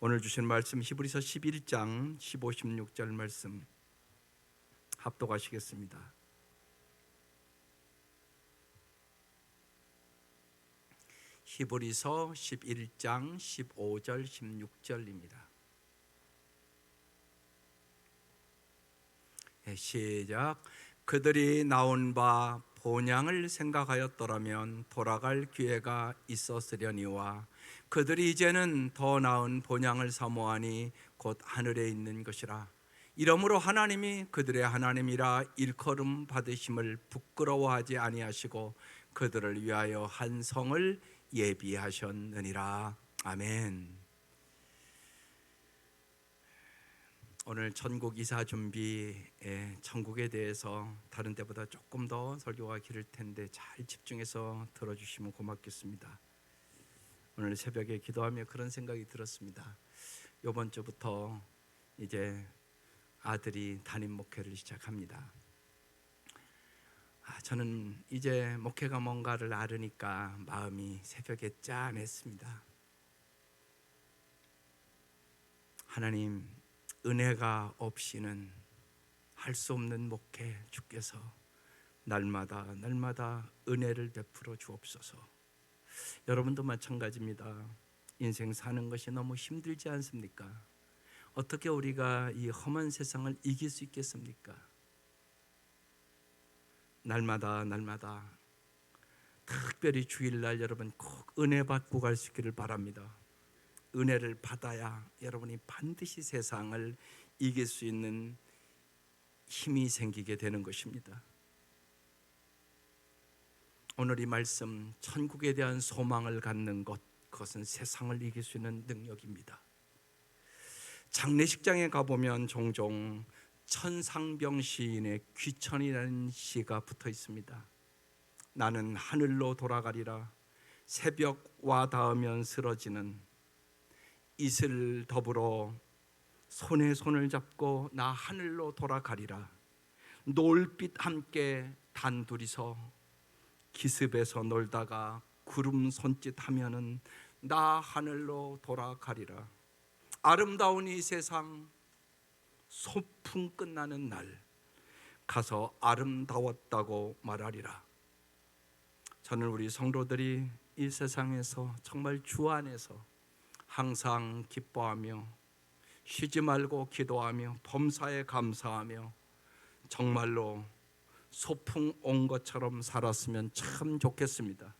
오늘 주신 말씀 히브리서 11장 15, 16절 말씀 합독하시겠습니다. 히브리서 11장 15절 16절입니다. 시작. 그들이 나온 바 본향을 생각하였더라면 돌아갈 기회가 있었으려니와 그들이 이제는 더 나은 본향을 사모하니 곧 하늘에 있는 것이라. 이러므로 하나님이 그들의 하나님이라 일컬음 받으심을 부끄러워하지 아니하시고 그들을 위하여 한 성을 예비하셨느니라. 아멘. 오늘 천국 이사 준비에 천국에 대해서 다른 때보다 조금 더 설교가 길을 텐데 잘 집중해서 들어주시면 고맙겠습니다. 오늘 새벽에 기도하며 그런 생각이 들었습니다. 이번 주부터 이제 아들이 담임 목회를 시작합니다. 저는 이제 목회가 뭔가를 알으니까 마음이 새벽에 짠했습니다. 하나님, 은혜가 없이는 할 수 없는 목회 주께서 날마다 은혜를 베풀어 주옵소서. 여러분도 마찬가지입니다. 인생 사는 것이 너무 힘들지 않습니까? 어떻게 우리가 이 험한 세상을 이길 수 있겠습니까? 날마다 특별히 주일날 여러분 꼭 은혜 받고 갈 수 있기를 바랍니다. 은혜를 받아야 여러분이 반드시 세상을 이길 수 있는 힘이 생기게 되는 것입니다. 오늘 이 말씀, 천국에 대한 소망을 갖는 것, 그것은 세상을 이길 수 있는 능력입니다. 장례식장에 가보면 종종 천상병 시인의 귀천이라는 시가 붙어 있습니다. 나는 하늘로 돌아가리라. 새벽 와 닿으면 쓰러지는 이슬 더불어 손에 손을 잡고 나 하늘로 돌아가리라. 노을빛 함께 단둘이서 기습에서 놀다가 구름 손짓하면은 나 하늘로 돌아가리라. 아름다운 이 세상 소풍 끝나는 날 가서 아름다웠다고 말하리라. 저는 우리 성도들이 이 세상에서 정말 주 안에서 항상 기뻐하며 쉬지 말고 기도하며 범사에 감사하며 정말로 소풍 온 것처럼 살았으면 참 좋겠습니다.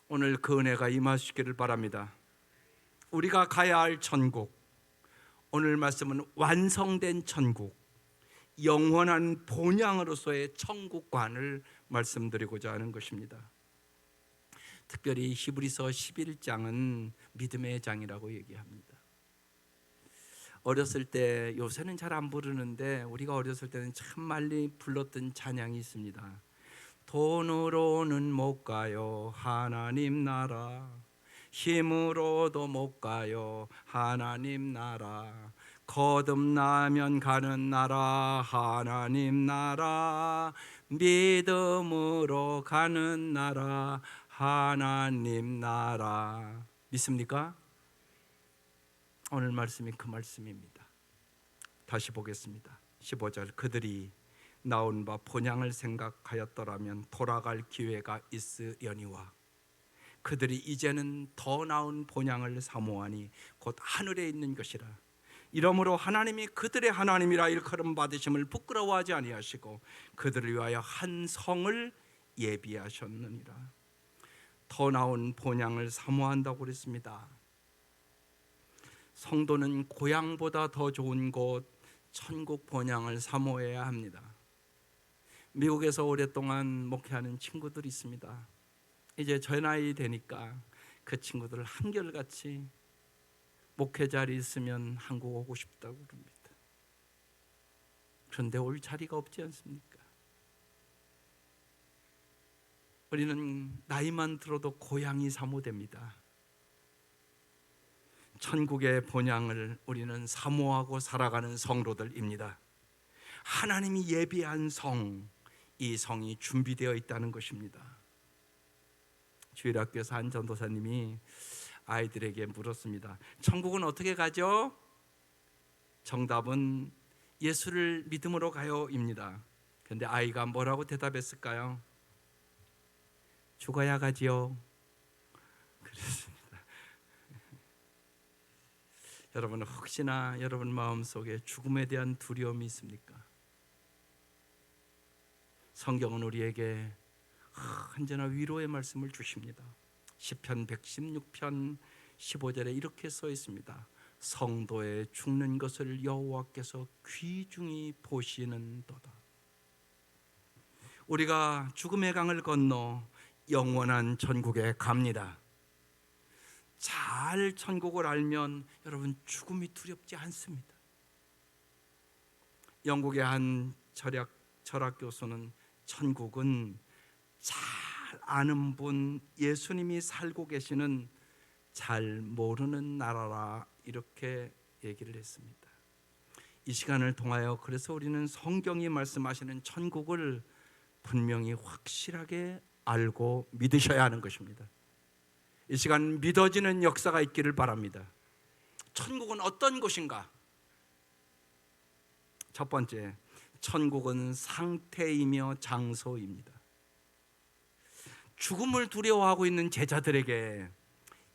오늘 그 은혜가 임하시기를 바랍니다. 우리가 가야 할 천국, 오늘 말씀은 완성된 천국, 영원한 본향으로서의 천국관을 말씀드리고자 하는 것입니다. 특별히 히브리서 11장은 믿음의 장이라고 얘기합니다. 어렸을 때, 요새는 잘 안 부르는데 우리가 어렸을 때는 참 많이 불렀던 찬양이 있습니다. 돈으로는 못 가요 하나님 나라, 힘으로도 못 가요 하나님 나라, 거듭나면 가는 나라 하나님 나라, 믿음으로 가는 나라 하나님 나라. 믿습니까? 오늘 말씀이 그 말씀입니다. 다시 보겠습니다. 15절. 그들이 나온 바 본향을 생각하였더라면 돌아갈 기회가 있으려니와 그들이 이제는 더 나은 본향을 사모하니 곧 하늘에 있는 것이라. 이러므로 하나님이 그들의 하나님이라 일컬음 받으심을 부끄러워하지 아니하시고 그들을 위하여 한 성을 예비하셨느니라. 더 나은 본향을 사모한다고 그랬습니다. 성도는 고향보다 더 좋은 곳 천국 본향을 사모해야 합니다. 미국에서 오랫동안 목회하는 친구들이 있습니다. 이제 저 나이 되니까 그 친구들 한결같이 목회 자리 있으면 한국 오고 싶다고 그럽니다. 그런데 올 자리가 없지 않습니까? 우리는 나이만 들어도 고향이 사모됩니다. 천국의 본향을 우리는 사모하고 살아가는 성도들입니다. 하나님이 예비한 성, 이 성이 준비되어 있다는 것입니다. 주일학교에서 한 전도사님이 아이들에게 물었습니다. 천국은 어떻게 가죠? 정답은 예수를 믿음으로 가요입니다. 그런데 아이가 뭐라고 대답했을까요? 죽어야 가지요. 그랬습니다. 여러분, 혹시나 여러분 마음속에 죽음에 대한 두려움이 있습니까? 성경은 우리에게 언제나 위로의 말씀을 주십니다. 시편 116편 15절에 이렇게 써 있습니다. 성도의 죽는 것을 여호와께서 귀중히 보시는도다. 우리가 죽음의 강을 건너 영원한 천국에 갑니다. 잘 천국을 알면 여러분 죽음이 두렵지 않습니다. 영국의 한 철학 교수는 천국은 잘 아는 분, 예수님이 살고 계시는 잘 모르는 나라라, 이렇게 얘기를 했습니다. 이 시간을 통하여 그래서 우리는 성경이 말씀하시는 천국을 분명히 확실하게 알고 믿으셔야 하는 것입니다. 이 시간 믿어지는 역사가 있기를 바랍니다. 천국은 어떤 곳인가? 첫 번째, 천국은 상태이며 장소입니다. 죽음을 두려워하고 있는 제자들에게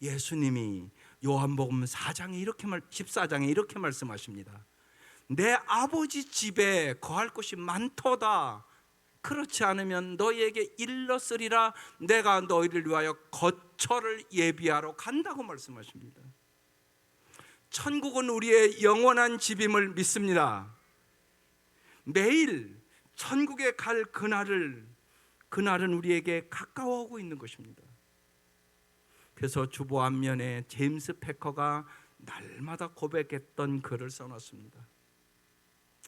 예수님이 요한복음 14장에 이렇게 말씀하십니다. 내 아버지 집에 거할 곳이 많도다. 그렇지 않으면 너희에게 일렀으리라. 내가 너희를 위하여 거처를 예비하러 간다고 말씀하십니다. 천국은 우리의 영원한 집임을 믿습니다. 매일 천국에 갈 그날은 우리에게 가까워오고 있는 것입니다. 그래서 주보 앞면에 제임스 패커가 날마다 고백했던 글을 써놨습니다.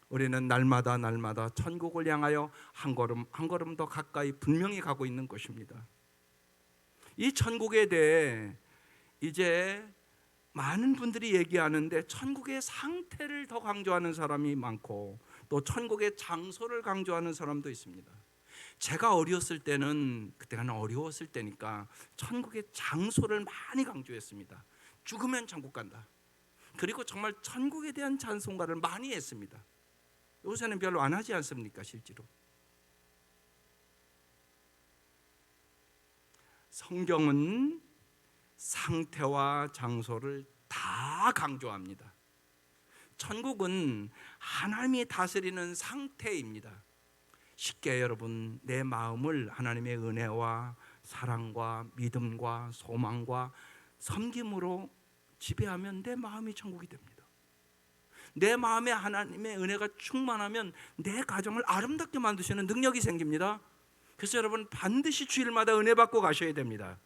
우리는 날마다 천국을 향하여 한 걸음 더 가까이 분명히 가고 있는 것입니다. 이 천국에 대해 이제 많은 분들이 얘기하는데 천국의 상태를 더 강조하는 사람이 많고 또 천국의 장소를 강조하는 사람도 있습니다. 제가 어렸을 때는, 그때가 어려웠을 때니까 천국의 장소를 많이 강조했습니다. 죽으면 천국 간다. 그리고 정말 천국에 대한 찬송가를 많이 했습니다. 요새는 별로 안 하지 않습니까? 실제로 성경은 상태와 장소를 다 강조합니다. 천국은 하나님이 다스리는 상태입니다. 쉽게 여러분, 내 마음을 하나님의 은혜와 사랑과 믿음과 소망과 섬김으로 지배하면 내 마음이 천국이 됩니다. 내 마음에 하나님의 은혜가 충만하면 내 가정을 아름답게 만드시는 능력이 생깁니다. 그래서 여러분 반드시 주일마다 은혜 받고 가셔야 됩니다.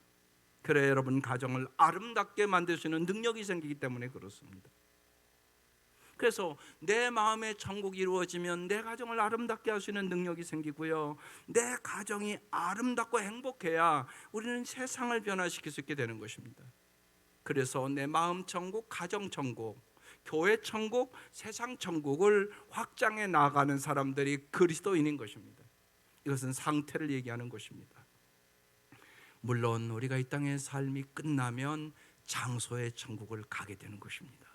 그래 여러분 가정을 아름답게 만드시는 능력이 생기기 때문에 그렇습니다. 그래서 내 마음의 천국이 이루어지면 내 가정을 아름답게 하시는 능력이 생기고요, 내 가정이 아름답고 행복해야 우리는 세상을 변화시킬 수 있게 되는 것입니다. 그래서 내 마음 천국, 가정 천국, 교회 천국, 세상 천국을 확장해 나가는 사람들이 그리스도인인 것입니다. 이것은 상태를 얘기하는 것입니다. 물론 우리가 이 땅의 삶이 끝나면 장소의 천국을 가게 되는 것입니다.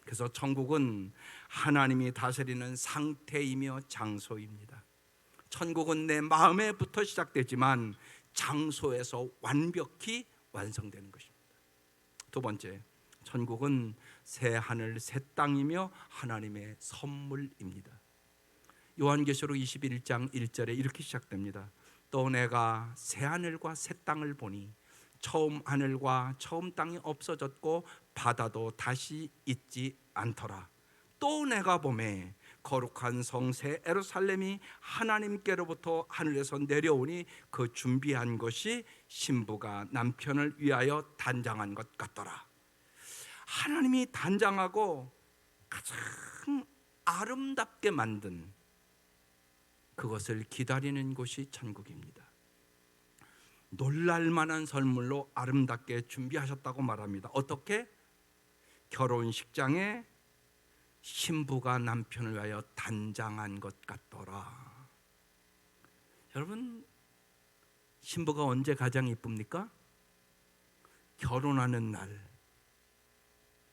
그래서 천국은 하나님이 다스리는 상태이며 장소입니다. 천국은 내 마음에부터 시작되지만 장소에서 완벽히 완성되는 것입니다. 두 번째, 천국은 새 하늘 새 땅이며 하나님의 선물입니다. 요한계시록 21장 1절에 이렇게 시작됩니다. 또 내가 새 하늘과 새 땅을 보니 처음 하늘과 처음 땅이 없어졌고 바다도 다시 있지 않더라. 또 내가 보매 거룩한 성새 예루살렘이 하나님께로부터 하늘에서 내려오니 그 준비한 것이 신부가 남편을 위하여 단장한 것 같더라. 하나님이 단장하고 가장 아름답게 만든 그것을 기다리는 곳이 천국입니다. 놀랄만한 선물로 아름답게 준비하셨다고 말합니다. 어떻게? 결혼식장에 신부가 남편을 위하여 단장한 것 같더라. 여러분, 신부가 언제 가장 이쁩니까? 결혼하는 날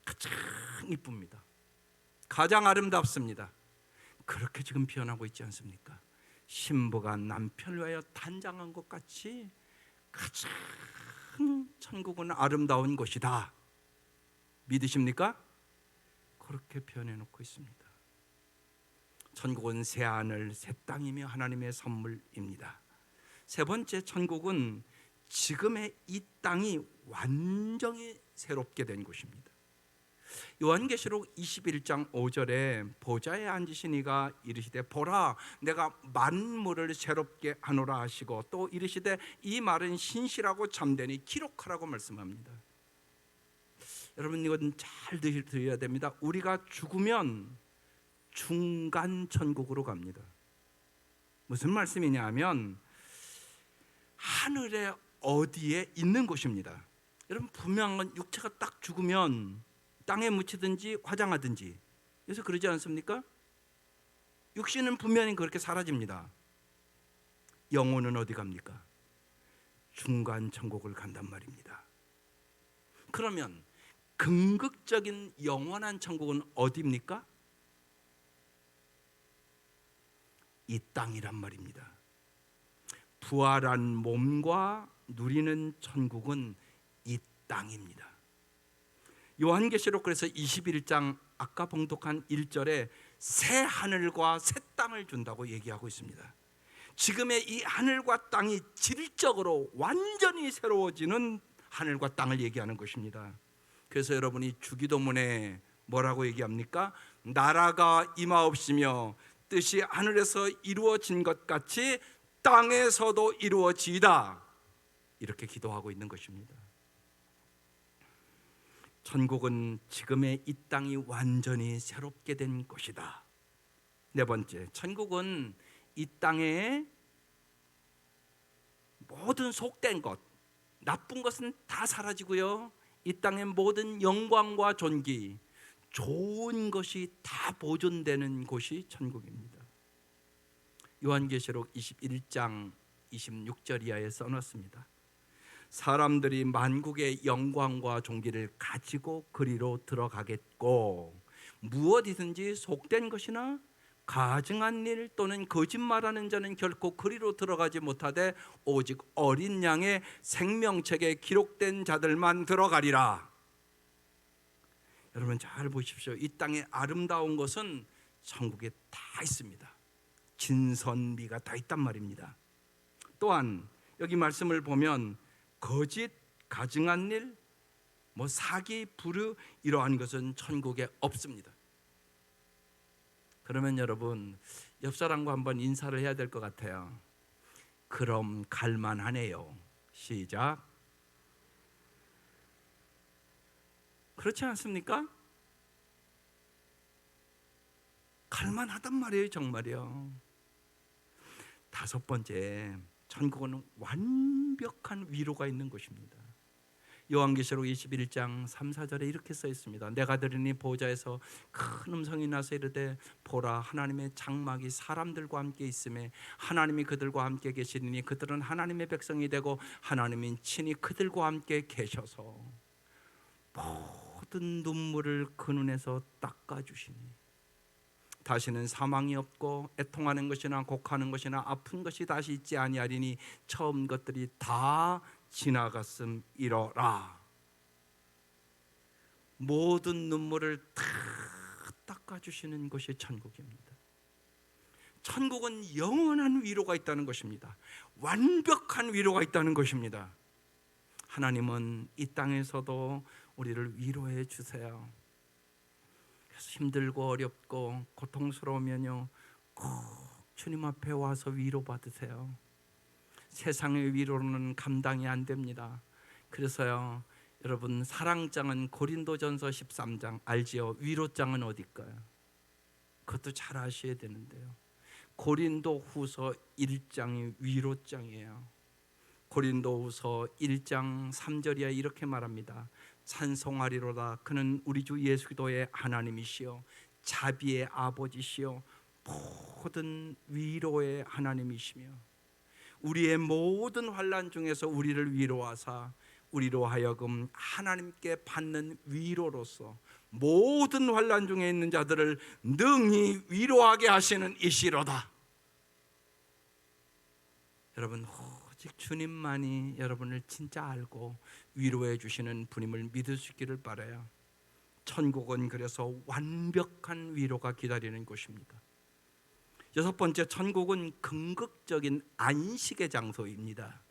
가장 이쁩니다. 가장 아름답습니다. 그렇게 지금 표현하고 있지 않습니까? 신부가 남편을 위하여 단장한 것 같이 가장 천국은 아름다운 곳이다. 믿으십니까? 그렇게 표현해 놓고 있습니다. 천국은 새 하늘 새 땅이며 하나님의 선물입니다. 세 번째, 천국은 지금의 이 땅이 완전히 새롭게 된 곳입니다. 요한계시록 21장 5절에 보좌에 앉으신 이가 이르시되 보라 내가 만물을 새롭게 하노라 하시고 또 이르시되 이 말은 신실하고 참되니 기록하라고 말씀합니다. 여러분 이건 잘 들어야 됩니다. 우리가 죽으면 중간 천국으로 갑니다. 무슨 말씀이냐 하면 하늘의 어디에 있는 곳입니다. 여러분 분명한 건 육체가 딱 죽으면 땅에 묻히든지 화장하든지 그래서 그러지 않습니까? 육신은 분명히 그렇게 사라집니다. 영혼은 어디 갑니까? 중간 천국을 간단 말입니다. 그러면 궁극적인 영원한 천국은 어디입니까? 이 땅이란 말입니다. 부활한 몸과 누리는 천국은 이 땅입니다. 요한계시록 그래서 21장 아까 봉독한 1절에 새 하늘과 새 땅을 준다고 얘기하고 있습니다. 지금의 이 하늘과 땅이 질적으로 완전히 새로워지는 하늘과 땅을 얘기하는 것입니다. 그래서 여러분이 주기도문에 뭐라고 얘기합니까? 나라가 임하옵시며 뜻이 하늘에서 이루어진 것 같이 땅에서도 이루어지이다. 이렇게 기도하고 있는 것입니다. 천국은 지금의 이 땅이 완전히 새롭게 된 것이다. 네 번째, 천국은 이 땅에 모든 속된 것, 나쁜 것은 다 사라지고요. 이 땅의 모든 영광과 존귀, 좋은 것이 다 보존되는 곳이 천국입니다. 요한계시록 21장 26절 이하에 써놨습니다. 사람들이 만국의 영광과 존귀를 가지고 그리로 들어가겠고 무엇이든지 속된 것이나 가증한 일 또는 거짓말하는 자는 결코 그리로 들어가지 못하되 오직 어린 양의 생명책에 기록된 자들만 들어가리라. 여러분 잘 보십시오. 이 땅의 아름다운 것은 천국에 다 있습니다. 진선미가 다 있단 말입니다. 또한 여기 말씀을 보면 거짓, 가증한 일, 사기, 불의 이러한 것은 천국에 없습니다. 그러면 여러분 옆 사람과 한번 인사를 해야 될 것 같아요. 그럼 갈만하네요. 시작. 그렇지 않습니까? 갈만하단 말이에요, 정말이요. 다섯 번째, 천국은 완벽한 위로가 있는 곳입니다. 요한계시록 21장 3, 4절에 이렇게 써 있습니다. 내가 들으니 보좌에서 큰 음성이 나서 이르되 보라 하나님의 장막이 사람들과 함께 있음에 하나님이 그들과 함께 계시리니 그들은 하나님의 백성이 되고 하나님이 친히 그들과 함께 계셔서 모든 눈물을 그 눈에서 닦아주시니 다시는 사망이 없고 애통하는 것이나 곡하는 것이나 아픈 것이 다시 있지 아니하리니 처음 것들이 다 지나갔음이로라. 모든 눈물을 다 닦아주시는 것이 천국입니다. 천국은 영원한 위로가 있다는 것입니다. 완벽한 위로가 있다는 것입니다. 하나님은 이 땅에서도 우리를 위로해 주세요. 그래서 힘들고 어렵고 고통스러우면요 꼭 주님 앞에 와서 위로받으세요. 세상의 위로는 감당이 안 됩니다. 그래서요 여러분 사랑장은 고린도전서 13장 알지요? 위로장은 어딜까요? 그것도 잘 아셔야 되는데요. 고린도후서 1장이 위로장이에요. 고린도후서 1장 3절이야 이렇게 말합니다. 찬송하리로다 그는 우리 주 예수 그리스도의 하나님이시요 자비의 아버지시요 모든 위로의 하나님이시며 우리의 모든 환난 중에서 우리를 위로하사 우리로 하여금 하나님께 받는 위로로서 모든 환난 중에 있는 자들을 능히 위로하게 하시는 이시로다. 여러분, 오직 주님만이 여러분을 진짜 알고 위로해 주시는 분임을 믿을 수 있기를 바라요. 천국은 그래서 완벽한 위로가 기다리는 곳입니다. 여섯 번째, 천국은 긍극적인 안식의 장소입니다.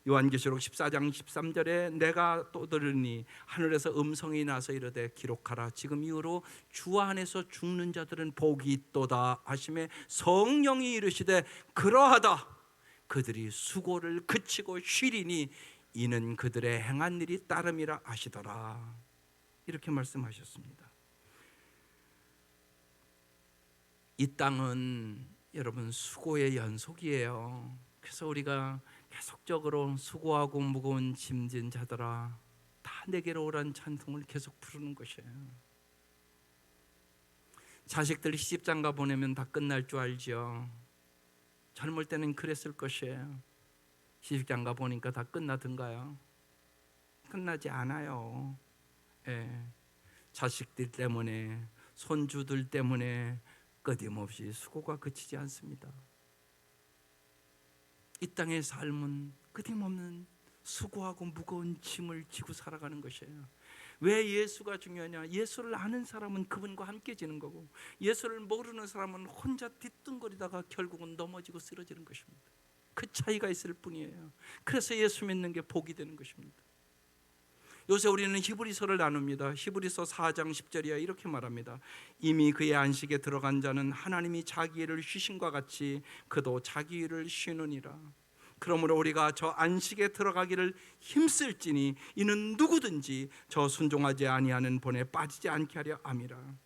요한계시록 14장 13절에 내가 또 들으니 하늘에서 음성이 나서 이르되 기록하라. 지금 이후로 주 안에서 죽는 자들은 복이 있도다 하시매 성령이 이르시되 그러하다. 그들이 수고를 그치고 쉬리니 이는 그들의 행한 일이 따름이라 하시더라. 이렇게 말씀하셨습니다. 이 땅은 여러분 수고의 연속이에요. 그래서 우리가 계속적으로 수고하고 무거운 짐진 자들아 다 내게로 오란 찬송을 계속 부르는 것이에요. 자식들 시집장가 보내면 다 끝날 줄 알죠. 젊을 때는 그랬을 것이에요. 시집장가 보니까 다 끝나던가요? 끝나지 않아요. 자식들 때문에, 손주들 때문에 끊임없이 수고가 그치지 않습니다. 이 땅의 삶은 끊임없는 수고하고 무거운 짐을 지고 살아가는 것이에요. 왜 예수가 중요하냐? 예수를 아는 사람은 그분과 함께 지는 거고, 예수를 모르는 사람은 혼자 뒤뚱거리다가 결국은 넘어지고 쓰러지는 것입니다. 그 차이가 있을 뿐이에요. 그래서 예수 믿는 게 복이 되는 것입니다. 요새 우리는 히브리서를 나눕니다. 히브리서 4장 10절이야 이렇게 말합니다. 이미 그의 안식에 들어간 자는 하나님이 자기 일을 쉬심과 같이 그도 자기 일을 쉬느니라. 그러므로 우리가 저 안식에 들어가기를 힘쓸지니 이는 누구든지 저 순종하지 아니하는 본에 빠지지 않게 하려 함이라.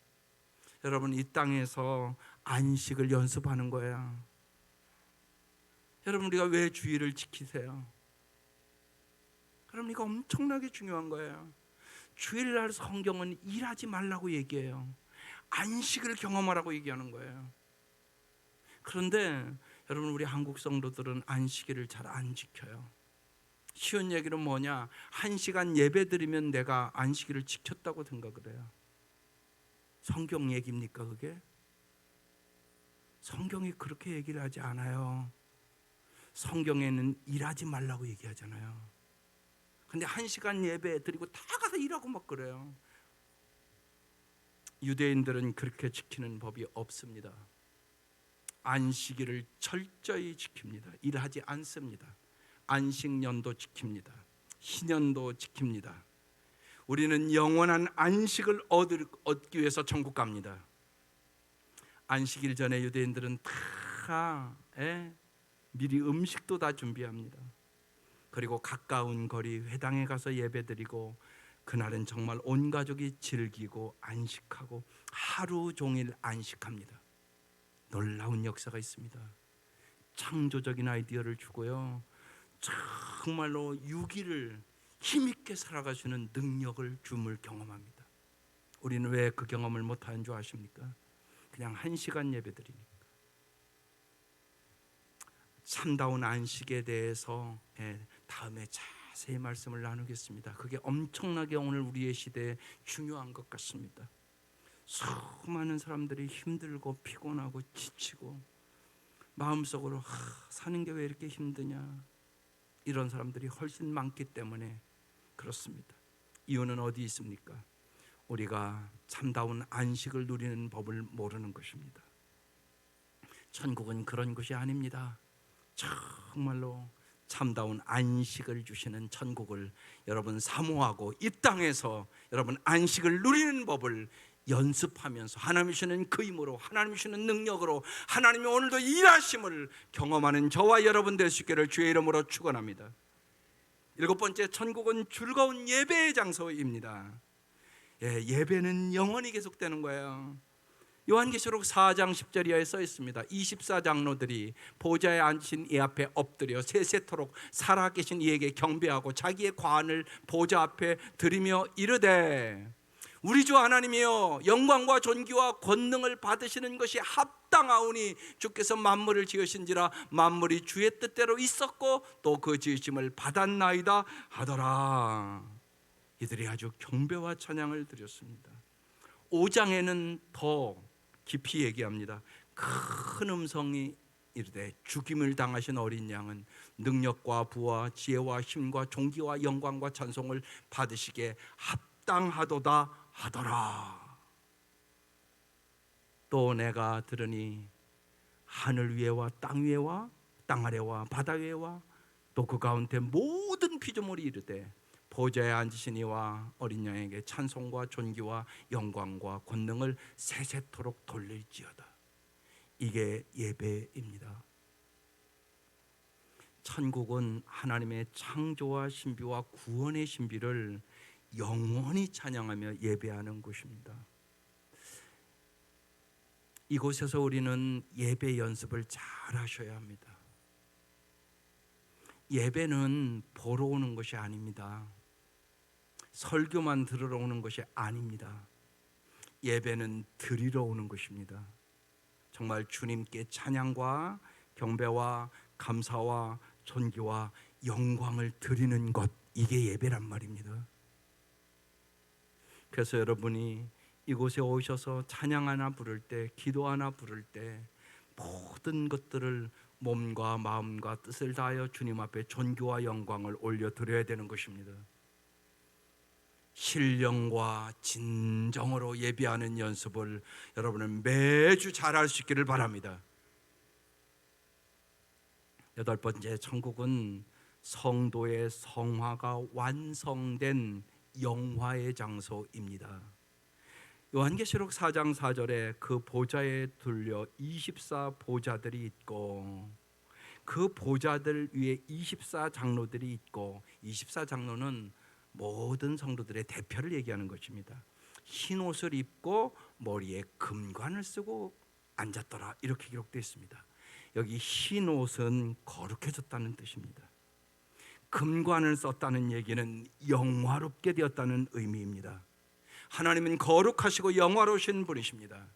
여러분, 이 땅에서 안식을 연습하는 거야. 여러분, 우리가 왜 주일을 지키세요? 그럼 이거 엄청나게 중요한 거예요. 주일날 성경은 일하지 말라고 얘기해요. 안식을 경험하라고 얘기하는 거예요. 그런데 여러분, 우리 한국 성도들은 안식일을 잘 안 지켜요. 쉬운 얘기는 뭐냐? 1시간 예배 드리면 내가 안식일을 지켰다고 생각을 해요. 성경 얘기입니까 그게? 성경이 그렇게 얘기를 하지 않아요. 성경에는 일하지 말라고 얘기하잖아요. 근데 1시간 예배 드리고 다 가서 일하고 막 그래요. 유대인들은 그렇게 지키는 법이 없습니다. 안식일을 철저히 지킵니다. 일하지 않습니다. 안식년도 지킵니다. 희년도 지킵니다. 우리는 영원한 안식을 얻기 위해서 천국 갑니다. 안식일 전에 유대인들은 다 미리 음식도 다 준비합니다. 그리고 가까운 거리 회당에 가서 예배드리고 그날은 정말 온 가족이 즐기고 안식하고 하루 종일 안식합니다. 놀라운 역사가 있습니다. 창조적인 아이디어를 주고요, 정말로 유기를 힘있게 살아가시는 능력을 줌을 경험합니다. 우리는 왜 그 경험을 못하는 줄 아십니까? 그냥 1시간 예배드리니까. 참다운 안식에 대해서 다음에 자세히 말씀을 나누겠습니다. 그게 엄청나게 오늘 우리의 시대에 중요한 것 같습니다. 수많은 사람들이 힘들고 피곤하고 지치고 마음속으로 사는 게 왜 이렇게 힘드냐, 이런 사람들이 훨씬 많기 때문에 그렇습니다. 이유는 어디 있습니까? 우리가 참다운 안식을 누리는 법을 모르는 것입니다. 천국은 그런 것이 아닙니다. 정말로 참다운 안식을 주시는 천국을 여러분 사모하고 이 땅에서 여러분 안식을 누리는 법을 연습하면서 하나님이 주시는 그 힘으로, 하나님이 주시는 능력으로 하나님이 오늘도 일하심을 경험하는 저와 여러분 될 수 있기를 주의 이름으로 축원합니다. 일곱 번째, 천국은 즐거운 예배의 장소입니다. 예배는 영원히 계속되는 거예요. 요한계시록 4장 10절에 써 있습니다. 24장로들이 보좌에 앉으신 이 앞에 엎드려 세세토록 살아계신 이에게 경배하고 자기의 관을 보좌 앞에 드리며 이르되 우리 주 하나님이여 영광과 존귀와 권능을 받으시는 것이 합당하오니 주께서 만물을 지으신지라 만물이 주의 뜻대로 있었고 또 그 지으심을 받았나이다 하더라. 이들이 아주 경배와 찬양을 드렸습니다. 5장에는 더 깊이 얘기합니다. 큰 음성이 이르되 죽임을 당하신 어린 양은 능력과 부와 지혜와 힘과 존귀와 영광과 찬송을 받으시기에 합당하도다 하더라. 또 내가 들으니 하늘 위에와 땅 위에와 땅 아래와 바다 위에와 또 그 가운데 모든 피조물이 이르되 보좌에 앉으신 이와 어린 양에게 찬송과 존귀와 영광과 권능을 세세토록 돌릴지어다. 이게 예배입니다. 천국은 하나님의 창조와 신비와 구원의 신비를 영원히 찬양하며 예배하는 곳입니다. 이곳에서 우리는 예배 연습을 잘 하셔야 합니다. 예배는 보러 오는 것이 아닙니다. 설교만 들으러 오는 것이 아닙니다. 예배는 드리러 오는 것입니다. 정말 주님께 찬양과 경배와 감사와 존귀와 영광을 드리는 것, 이게 예배란 말입니다. 그래서 여러분이 이곳에 오셔서 찬양 하나 부를 때, 기도 하나 부를 때 모든 것들을 몸과 마음과 뜻을 다하여 주님 앞에 존귀와 영광을 올려드려야 되는 것입니다. 신령과 진정으로 예배하는 연습을 여러분은 매주 잘할 수 있기를 바랍니다. 8번째, 천국은 성도의 성화가 완성된 영화의 장소입니다. 요한계시록 4장 4절에 그 보좌에 둘려 24보좌들이 있고 그 보좌들 위에 24장로들이 있고, 24장로는 모든 성도들의 대표를 얘기하는 것입니다. 흰 옷을 입고 머리에 금관을 쓰고 앉았더라, 이렇게 기록되어 있습니다. 여기 흰 옷은 거룩해졌다는 뜻입니다. 금관을 썼다는 얘기는 영화롭게 되었다는 의미입니다. 하나님은 거룩하시고 영화로우신 분이십니다.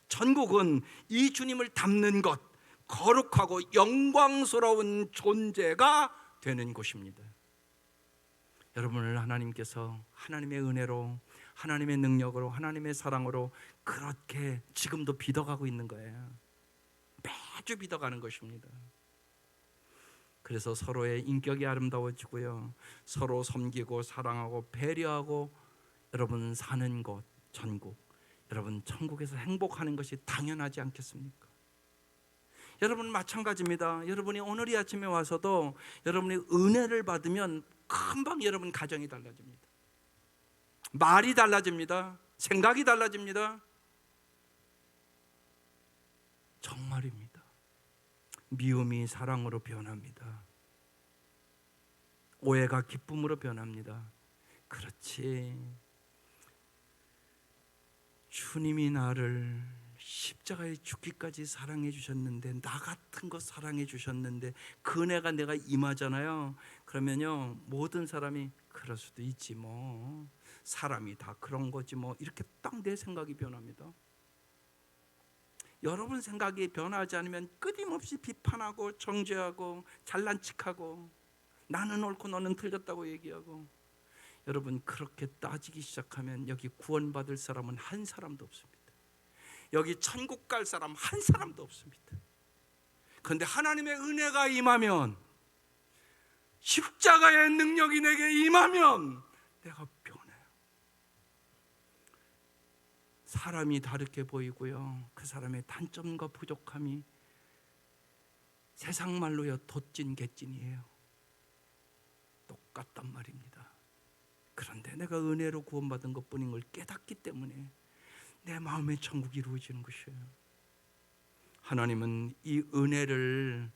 천국은 이 주님을 닮는 것, 거룩하고 영광스러운 존재가 되는 곳입니다. 여러분을 하나님께서 하나님의 은혜로, 하나님의 능력으로, 하나님의 사랑으로 그렇게 지금도 빚어가고 있는 거예요. 매주 빚어가는 것입니다. 그래서 서로의 인격이 아름다워지고요, 서로 섬기고 사랑하고 배려하고 여러분 사는 곳, 천국, 여러분 천국에서 행복하는 것이 당연하지 않겠습니까? 여러분 마찬가지입니다. 여러분이 오늘 이 아침에 와서도 여러분이 은혜를 받으면 금방 여러분 가정이 달라집니다. 말이 달라집니다. 생각이 달라집니다. 정말입니다. 미움이 사랑으로 변합니다. 오해가 기쁨으로 변합니다. 그렇지, 주님이 나를 십자가에 죽기까지 사랑해 주셨는데, 나 같은 거 사랑해 주셨는데 그 은혜가 내가 임하잖아요. 그러면요, 모든 사람이 그럴 수도 있지 뭐, 사람이 다 그런 거지 뭐, 이렇게 딱 내 생각이 변합니다. 여러분 생각이 변하지 않으면 끊임없이 비판하고 정죄하고 잘난 척하고 나는 옳고 너는 틀렸다고 얘기하고, 여러분 그렇게 따지기 시작하면 여기 구원받을 사람은 한 사람도 없습니다. 여기 천국 갈 사람 한 사람도 없습니다. 그런데 하나님의 은혜가 임하면, 십자가의 능력이 내게 임하면 내가 변해요. 사람이 다르게 보이고요, 그 사람의 단점과 부족함이 세상 말로요 돛진 개찐이에요. 똑같단 말입니다. 그런데 내가 은혜로 구원받은 것뿐인 걸 깨닫기 때문에 내 마음의 천국이 이루어지는 것이에요. 하나님은 이 은혜를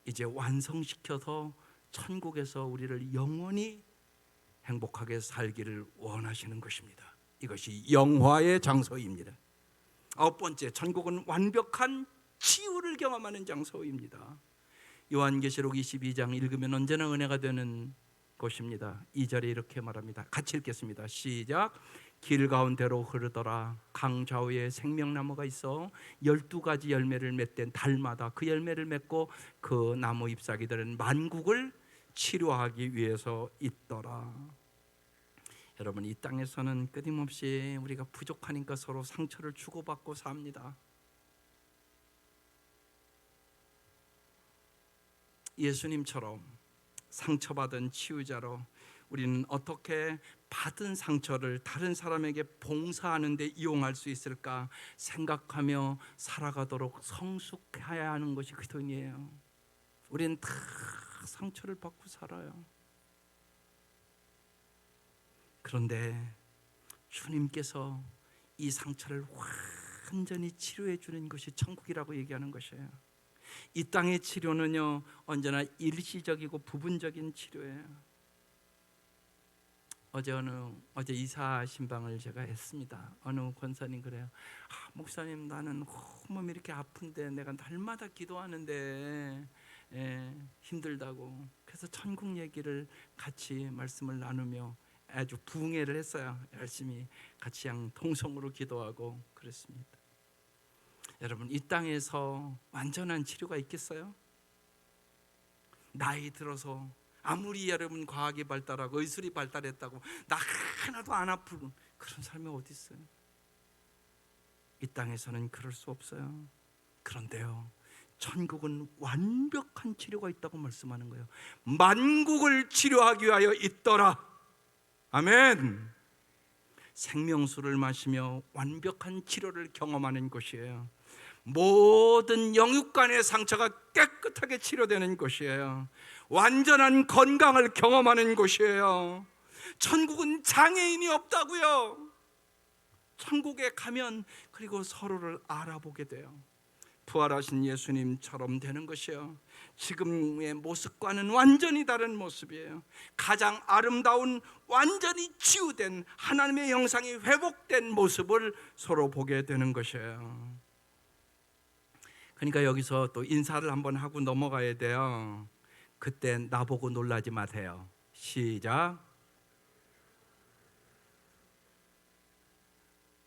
이제 완성시켜서 천국에서 우리를 영원히 행복하게 살기를 원하시는 것입니다. 이것이 영화의 장소입니다. 9번째, 천국은 완벽한 치유를 경험하는 장소입니다. 요한계시록 22장 읽으면 언제나 은혜가 되는 곳입니다. 2절에 이렇게 말합니다. 같이 읽겠습니다. 시작. 길 가운데로 흐르더라. 강 좌우에 생명나무가 있어 12가지 열매를 맺된 달마다 그 열매를 맺고 그 나무 잎사귀들은 만국을 치료하기 위해서 있더라. 여러분, 이 땅에서는 끊임없이 우리가 부족하니까 서로 상처를 주고받고 삽니다. 예수님처럼 상처받은 치유자로 우리는 어떻게 받은 상처를 다른 사람에게 봉사하는 데 이용할 수 있을까 생각하며 살아가도록 성숙해야 하는 것이 그리스도인이에요. 우리는 다 상처를 받고 살아요. 그런데 주님께서 이 상처를 완전히 치료해 주는 것이 천국이라고 얘기하는 것이에요. 이 땅의 치료는요, 언제나 일시적이고 부분적인 치료예요. 어제 이사 신방을 제가 했습니다. 어느 권사님 그래요. 목사님, 나는 몸이 이렇게 아픈데 내가 날마다 기도하는데 힘들다고. 그래서 천국 얘기를 같이 말씀을 나누며 아주 부흥회를 했어요. 열심히 같이 통성으로 기도하고 그랬습니다. 여러분, 이 땅에서 완전한 치료가 있겠어요? 나이 들어서 아무리 여러분 과학이 발달하고 의술이 발달했다고 나 하나도 안 아프고 그런 삶이 어디 있어요? 이 땅에서는 그럴 수 없어요. 그런데요, 천국은 완벽한 치료가 있다고 말씀하는 거예요. 만국을 치료하기 위하여 있더라. 아멘. 생명수를 마시며 완벽한 치료를 경험하는 것이에요. 모든 영육간의 상처가 깨끗하게 치료되는 것이에요. 완전한 건강을 경험하는 곳이에요. 천국은 장애인이 없다고요. 천국에 가면 그리고 서로를 알아보게 돼요. 부활하신 예수님처럼 되는 것이요, 지금의 모습과는 완전히 다른 모습이에요. 가장 아름다운 완전히 치유된 하나님의 형상이 회복된 모습을 서로 보게 되는 것이에요. 그러니까 여기서 또 인사를 한번 하고 넘어가야 돼요. 그때 나보고 놀라지 마세요. 시작.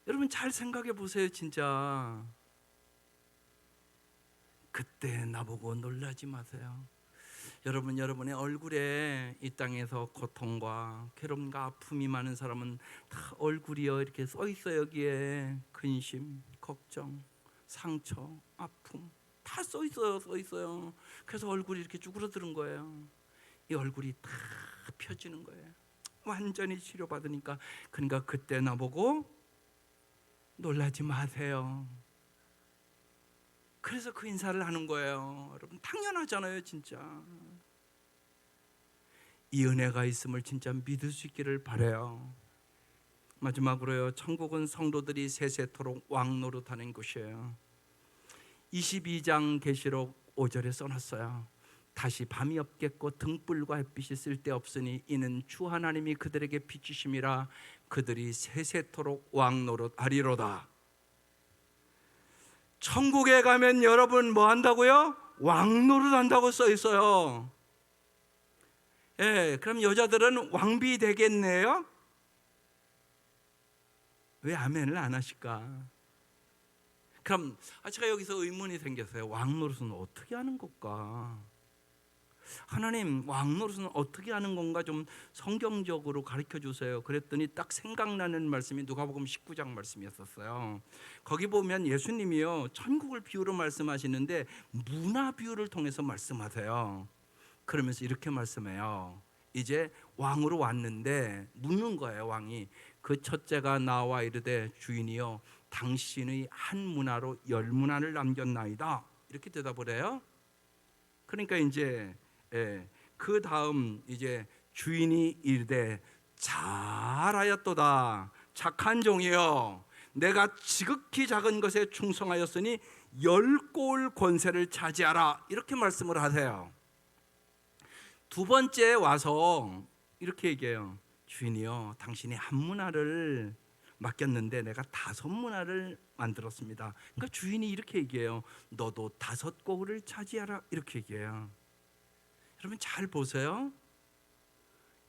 여러분 잘 생각해 보세요. 진짜 그때 나보고 놀라지 마세요. 여러분, 여러분의 얼굴에 이 땅에서 고통과 괴로움과 아픔이 많은 사람은 다 얼굴이요 이렇게 써 있어요. 여기에 근심, 걱정, 상처, 아픔 다 써 있어요. 그래서 얼굴이 이렇게 쭈그러드는 거예요. 이 얼굴이 다 펴지는 거예요. 완전히 치료받으니까. 그러니까 그때 나보고 놀라지 마세요. 그래서 그 인사를 하는 거예요. 여러분, 당연하잖아요. 진짜 이 은혜가 있음을 진짜 믿을 수 있기를 바라요. 마지막으로요, 천국은 성도들이 세세토록 왕노릇하는 곳이에요. 22장 계시록 5절에 써놨어요. 다시 밤이 없겠고 등불과 햇빛이 쓸데없으니 이는 주 하나님이 그들에게 비추심이라 그들이 세세토록 왕노릇하리로다. 천국에 가면 여러분 뭐 한다고요? 왕노릇한다고 써 있어요. 그럼 여자들은 왕비 되겠네요? 왜 아멘을 안 하실까? 그럼 제가 여기서 의문이 생겼어요. 왕노릇은 어떻게 하는 걸까? 하나님, 왕노릇은 어떻게 하는 건가 좀 성경적으로 가르쳐 주세요. 그랬더니 딱 생각나는 말씀이 누가복음 19장 말씀이었어요. 거기 보면 예수님이요, 천국을 비유로 말씀하시는데 문화 비유를 통해서 말씀하세요. 그러면서 이렇게 말씀해요. 이제 왕으로 왔는데 묻는 거예요. 왕이 그 첫째가 나와 이르되 주인이여 당신의 한 문화로 10문화를 남겼나이다. 이렇게 대답을 해요. 그러니까 이제 그 다음 이제 주인이 이르되 잘하였도다 착한 종이여 내가 지극히 작은 것에 충성하였으니 10고을 권세를 차지하라. 이렇게 말씀을 하세요. 두 번째 와서 이렇게 얘기해요. 주인이여 당신이 한 문화를 맡겼는데 내가 5문화를 만들었습니다. 그러니까 주인이 이렇게 얘기해요. 너도 5고을을 차지하라. 이렇게 얘기해요. 여러분 잘 보세요.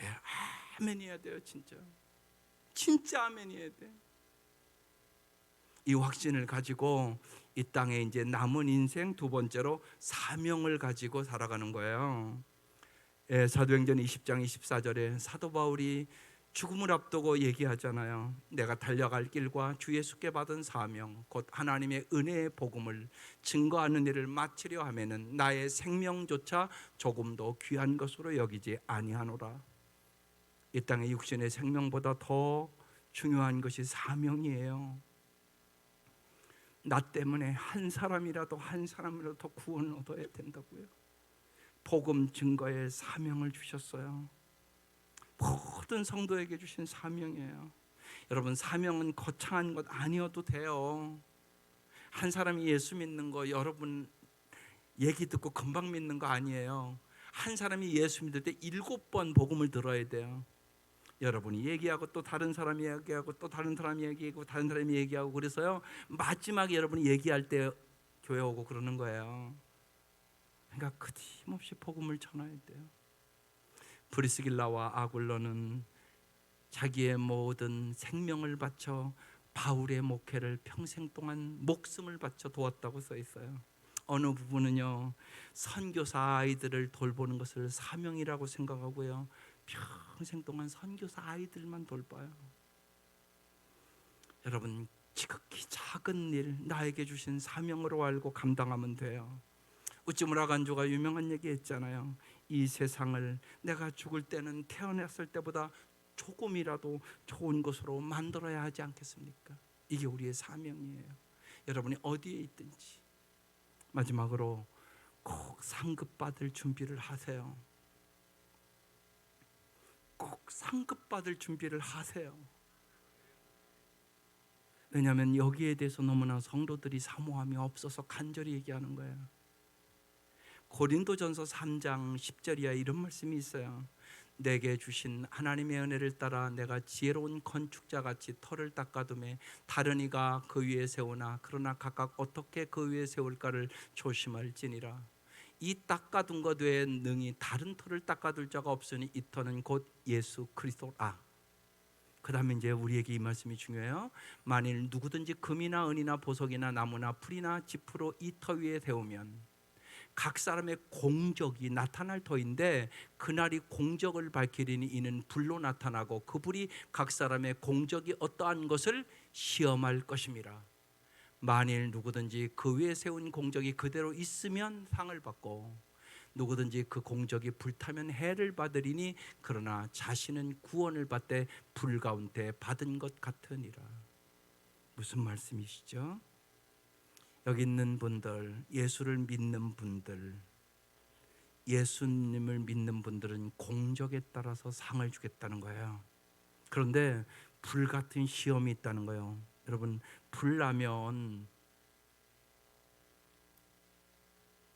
예, 아멘이어야 돼요. 진짜 아멘이어야 돼. 이 확신을 가지고 이 땅에 이제 남은 인생 두 번째로 사명을 가지고 살아가는 거예요. 예, 사도행전 20장 24절에 사도 바울이 죽음을 앞두고 얘기하잖아요. 내가 달려갈 길과 주 예수께 받은 사명 곧 하나님의 은혜의 복음을 증거하는 일을 마치려 하면은 나의 생명조차 조금도 귀한 것으로 여기지 아니하노라. 이 땅의 육신의 생명보다 더 중요한 것이 사명이에요. 나 때문에 한 사람이라도 더 구원을 얻어야 된다고요. 복음 증거의 사명을 주셨어요. 모든 성도에게 주신 사명이에요. 여러분, 사명은 거창한 것 아니어도 돼요. 한 사람이 예수 믿는 거 여러분 얘기 듣고 금방 믿는 거 아니에요. 한 사람이 예수 믿을 때 7번 복음을 들어야 돼요. 여러분이 얘기하고 또 다른 사람이 얘기하고 또 다른 사람이 얘기하고 다른 사람이 얘기하고 그래서요 마지막에 여러분이 얘기할 때 교회 오고 그러는 거예요. 그러니까 끊임없이 복음을 전해야 돼요. 브리스길라와 아굴러는 자기의 모든 생명을 바쳐 바울의 목회를 평생 동안 목숨을 바쳐 도왔다고 써 있어요. 어느 부분은요 선교사 아이들을 돌보는 것을 사명이라고 생각하고요 평생 동안 선교사 아이들만 돌봐요. 여러분, 지극히 작은 일 나에게 주신 사명으로 알고 감당하면 돼요. 우찌무라 간주가 유명한 얘기 했잖아요. 이 세상을 내가 죽을 때는 태어났을 때보다 조금이라도 좋은 것으로 만들어야 하지 않겠습니까? 이게 우리의 사명이에요. 여러분이 어디에 있든지 마지막으로 꼭 상급받을 준비를 하세요. 꼭 상급받을 준비를 하세요. 왜냐하면 여기에 대해서 너무나 성도들이 사모함이 없어서 간절히 얘기하는 거예요. 고린도전서 3장 10절이야 이런 말씀이 있어요. 내게 주신 하나님의 은혜를 따라 내가 지혜로운 건축자같이 터를 닦아두매 다른 이가 그 위에 세우나 그러나 각각 어떻게 그 위에 세울까를 조심할지니라. 이 닦아둔 것 외에 능히 다른 터를 닦아둘 자가 없으니 이 터는 곧 예수 그리스도라. 그 다음에 이제 우리에게 이 말씀이 중요해요. 만일 누구든지 금이나 은이나 보석이나 나무나 풀이나 지푸로 이 터 위에 세우면 각 사람의 공적이 나타날 터인데 그날이 공적을 밝히리니 이는 불로 나타나고 그 불이 각 사람의 공적이 어떠한 것을 시험할 것임이라. 만일 누구든지 그 위에 세운 공적이 그대로 있으면 상을 받고 누구든지 그 공적이 불타면 해를 받으리니 그러나 자신은 구원을 받되 불 가운데 받은 것 같으니라. 무슨 말씀이시죠? 여기 있는 분들, 예수를 믿는 분들, 예수님을 믿는 분들은 공적에 따라서 상을 주겠다는 거예요. 그런데 불같은 시험이 있다는 거예요. 여러분, 불 나면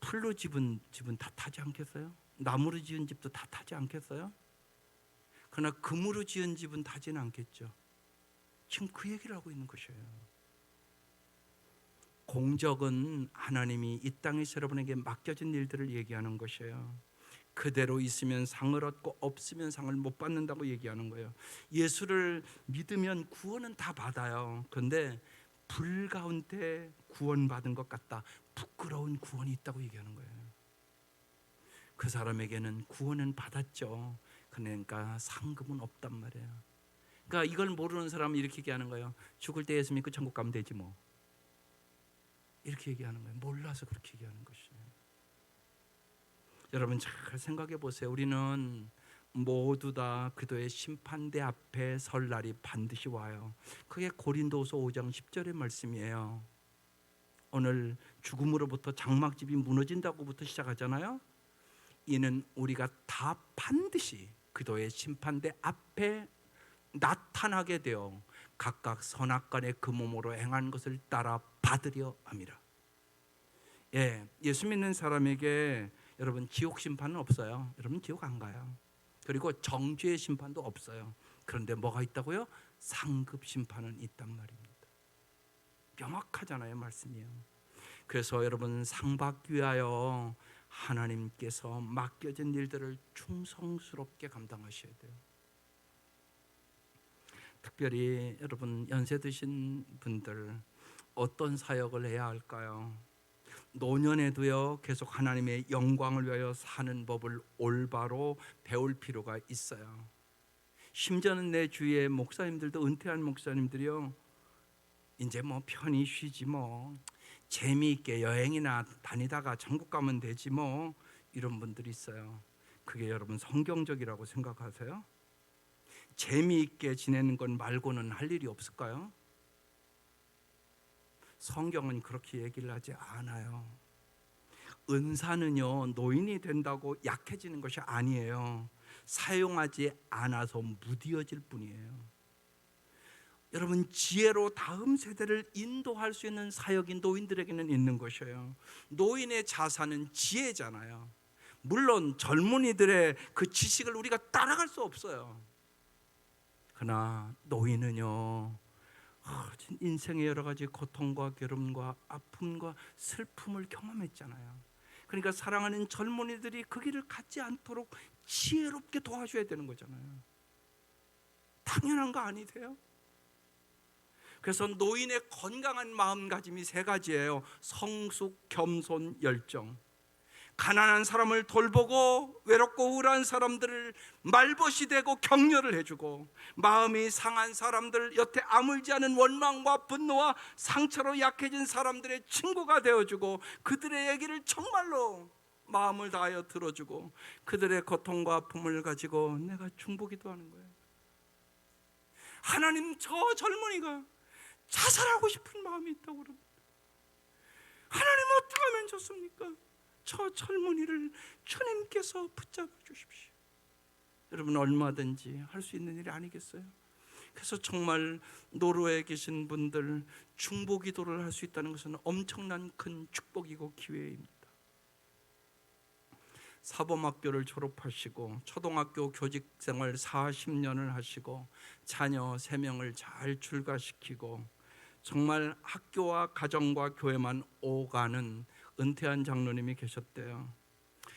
풀로 집은 집은 다 타지 않겠어요? 나무로 지은 집도 다 타지 않겠어요? 그러나 금으로 지은 집은 타지는 않겠죠. 지금 그 얘기를 하고 있는 것이에요. 공적은 하나님이 이 땅에서 여러분에게 맡겨진 일들을 얘기하는 것이에요. 그대로 있으면 상을 얻고 없으면 상을 못 받는다고 얘기하는 거예요. 예수를 믿으면 구원은 다 받아요. 그런데 불 가운데 구원받은 것 같다, 부끄러운 구원이 있다고 얘기하는 거예요. 그 사람에게는 구원은 받았죠. 그러니까 상급은 없단 말이에요. 그러니까 이걸 모르는 사람은 이렇게 얘기하는 거예요. 죽을 때 예수 믿고 천국 가면 되지 뭐. 이렇게 얘기하는 거예요. 몰라서 그렇게 얘기하는 것이에요. 여러분 잘 생각해 보세요. 우리는 모두 다 그도의 심판대 앞에 설 날이 반드시 와요. 그게 고린도서 5장 10절의 말씀이에요. 오늘 죽음으로부터 장막집이 무너진다고부터 시작하잖아요. 이는 우리가 다 반드시 그도의 심판대 앞에 나타나게 되어 각각 선악간의 그 몸으로 행한 것을 따라 받으려 함이라. 예수 믿는 사람에게 여러분 지옥 심판은 없어요. 여러분 지옥 안 가요. 그리고 정죄의 심판도 없어요. 그런데 뭐가 있다고요? 상급 심판은 있단 말입니다. 명확하잖아요, 말씀이요. 그래서 여러분 상 받기 위하여 하나님께서 맡겨진 일들을 충성스럽게 감당하셔야 돼요. 특별히 여러분 연세 드신 분들 어떤 사역을 해야 할까요? 노년에도요 계속 하나님의 영광을 위하여 사는 법을 올바로 배울 필요가 있어요. 심지어는 내 주위의 목사님들도, 은퇴한 목사님들이요, 이제 뭐 편히 쉬지, 뭐 재미있게 여행이나 다니다가 천국 가면 되지, 뭐 이런 분들이 있어요. 그게 여러분 성경적이라고 생각하세요? 재미있게 지내는 건 말고는 할 일이 없을까요? 성경은 그렇게 얘기를 하지 않아요. 은사는요 노인이 된다고 약해지는 것이 아니에요. 사용하지 않아서 무디어질 뿐이에요. 여러분 지혜로 다음 세대를 인도할 수 있는 사역이 노인들에게는 있는 것이에요. 노인의 자산은 지혜잖아요. 물론 젊은이들의 그 지식을 우리가 따라갈 수 없어요. 그러나 노인은요 인생의 여러 가지 고통과 괴로움과 아픔과 슬픔을 경험했잖아요. 그러니까 사랑하는 젊은이들이 그 길을 갖지 않도록 지혜롭게 도와줘야 되는 거잖아요. 당연한 거 아니세요? 그래서 노인의 건강한 마음가짐이 세 가지예요. 성숙, 겸손, 열정. 가난한 사람을 돌보고 외롭고 우울한 사람들을 말벗이 되고 격려를 해주고, 마음이 상한 사람들, 여태 아물지 않은 원망과 분노와 상처로 약해진 사람들의 친구가 되어주고, 그들의 얘기를 정말로 마음을 다하여 들어주고, 그들의 고통과 아픔을 가지고 내가 중보기도 하는 거예요. 하나님, 저 젊은이가 자살하고 싶은 마음이 있다고 그럽니다. 하나님, 어떻게 하면 좋습니까? 저 젊은이를 주님께서 붙잡아 주십시오. 여러분 얼마든지 할 수 있는 일이 아니겠어요? 그래서 정말 노르웨이에 계신 분들 중보기도를 할 수 있다는 것은 엄청난 큰 축복이고 기회입니다. 사범학교를 졸업하시고 초등학교 교직생활 40년을 하시고 자녀 3명을 잘 출가시키고 정말 학교와 가정과 교회만 오가는 은퇴한 장로님이 계셨대요.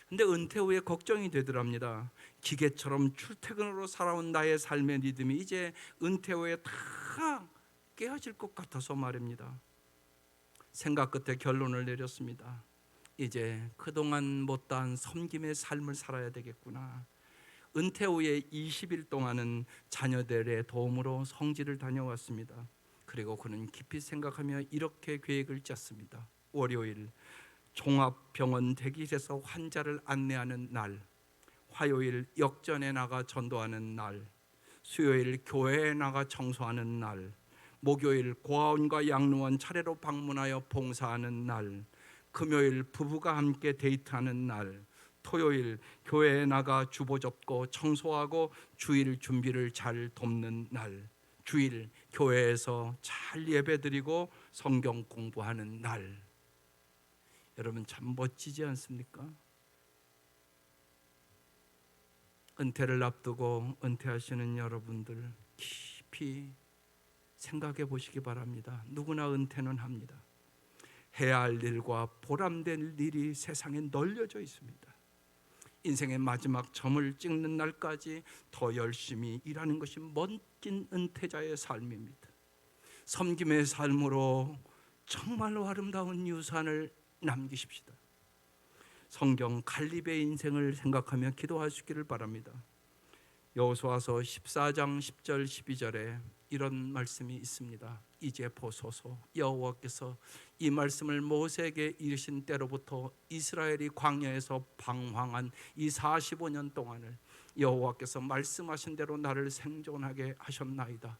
근데 은퇴 후에 걱정이 되더랍니다. 기계처럼 출퇴근으로 살아온 나의 삶의 리듬이 이제 은퇴 후에 다 깨어질 것 같아서 말입니다. 생각 끝에 결론을 내렸습니다. 이제 그동안 못다한 섬김의 삶을 살아야 되겠구나. 은퇴 후에 20일 동안은 자녀들의 도움으로 성지를 다녀왔습니다. 그리고 그는 깊이 생각하며 이렇게 계획을 짰습니다. 월요일 종합병원 대기실에서 환자를 안내하는 날, 화요일 역전에 나가 전도하는 날, 수요일 교회에 나가 청소하는 날, 목요일 고아원과 양로원 차례로 방문하여 봉사하는 날, 금요일 부부가 함께 데이트하는 날, 토요일 교회에 나가 주보 접고 청소하고 주일 준비를 잘 돕는 날, 주일 교회에서 잘 예배드리고 성경 공부하는 날. 여러분 참 멋지지 않습니까? 은퇴를 앞두고 은퇴하시는 여러분들 깊이 생각해 보시기 바랍니다. 누구나 은퇴는 합니다. 해야 할 일과 보람된 일이 세상에 널려져 있습니다. 인생의 마지막 점을 찍는 날까지 더 열심히 일하는 것이 멋진 은퇴자의 삶입니다. 섬김의 삶으로 정말로 아름다운 유산을 남기십시다. 성경 갈렙의 인생을 생각하며 기도하시기를 바랍니다. 여호수아서 14장 10절 12절에 이런 말씀이 있습니다. 이제 보소서, 여호와께서 이 말씀을 모세에게 이르신 때로부터 이스라엘이 광야에서 방황한 이 45년 동안을 여호와께서 말씀하신 대로 나를 생존하게 하셨나이다.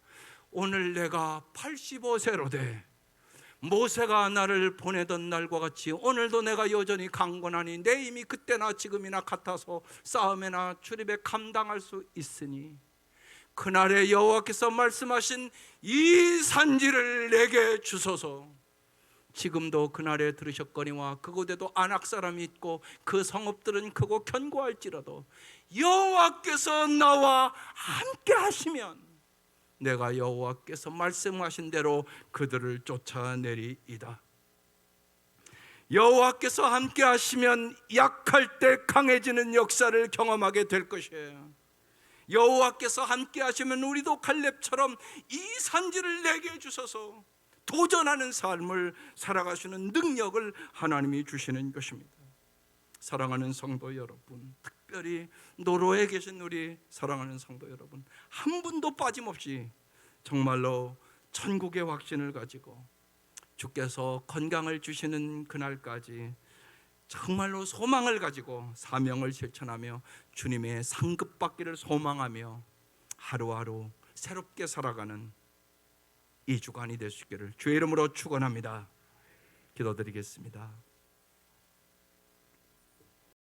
오늘 내가 85세로 돼 모세가 나를 보내던 날과 같이 오늘도 내가 여전히 강건하니 내 힘이 그때나 지금이나 같아서 싸움에나 출입에 감당할 수 있으니 그날에 여호와께서 말씀하신 이 산지를 내게 주소서. 지금도 그날에 들으셨거니와 그곳에도 아낙 사람이 있고 그 성읍들은 크고 견고할지라도 여호와께서 나와 함께 하시면 내가 여호와께서 말씀하신 대로 그들을 쫓아내리이다. 여호와께서 함께 하시면 약할 때 강해지는 역사를 경험하게 될 것이에요. 여호와께서 함께 하시면 우리도 갈렙처럼 이 산지를 내게 주셔서 도전하는 삶을 살아가시는 능력을 하나님이 주시는 것입니다. 사랑하는 성도 여러분, 특별히 노로에 계신 우리 사랑하는 성도 여러분, 한 분도 빠짐없이 정말로 천국의 확신을 가지고 주께서 건강을 주시는 그날까지 정말로 소망을 가지고 사명을 실천하며 주님의 상급받기를 소망하며 하루하루 새롭게 살아가는 이 주간이 될 수 있기를 주의 이름으로 축원합니다. 기도드리겠습니다.